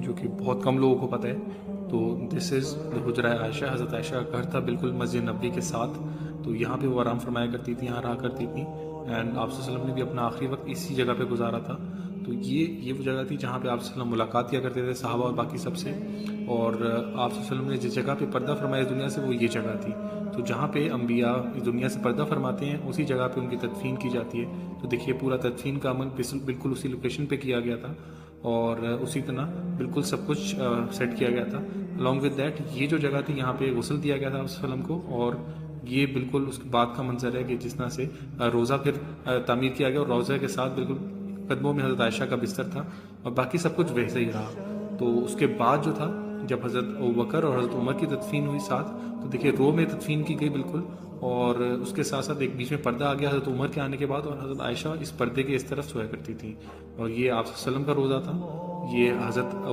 جو کہ بہت کم لوگوں کو پتہ ہے. تو دس از حجرہ عائشہ. حضرت عائشہ کا گھر تھا بالکل مسجد نبوی کے ساتھ. تو یہاں پہ وہ آرام فرمایا کرتی تھی, یہاں رہا کرتی تھی. اینڈ آپ صلی اللہ علیہ وسلم نے بھی اپنا آخری وقت اسی جگہ پہ گزارا تھا. تو یہ وہ جگہ تھی جہاں پہ آپ صلی اللہ علیہ وسلم ملاقات کیا کرتے تھے صحابہ اور باقی سب سے. اور آپ صلی اللہ علیہ وسلم نے جس جگہ پہ پردہ فرمایا اس دنیا سے وہ یہ جگہ تھی. تو جہاں پہ انبیاء اس دنیا سے پردہ فرماتے ہیں اسی جگہ پہ ان کی تدفین کی جاتی ہے. تو دیکھیے پورا تدفین کا عمل بالکل اسی لوکیشن پہ کیا گیا تھا, اور اسی طرح بالکل سب کچھ سیٹ کیا گیا تھا. along with that یہ جو جگہ تھی یہاں پہ غسل دیا گیا تھا آپ صلی اللہ علیہ وسلم کو. اور یہ بالکل اس کے بعد کا منظر ہے کہ جس طرح سے روزہ پھر تعمیر کیا گیا, اور روزہ کے ساتھ بالکل قدموں میں حضرت عائشہ کا بستر تھا, اور باقی سب کچھ ویسے ہی رہا. تو اس کے بعد جو تھا جب حضرت ابوبکر اور حضرت عمر کی تدفین ہوئی ساتھ, تو دیکھیے رو میں تدفین کی گئی بالکل, اور اس کے ساتھ ساتھ ایک بیچ میں پردہ آ گیا حضرت عمر کے آنے کے بعد, اور حضرت عائشہ اس پردے کے اس طرف سویا کرتی تھی. اور یہ آپ صلی اللہ علیہ وسلم کا روزہ تھا, یہ حضرت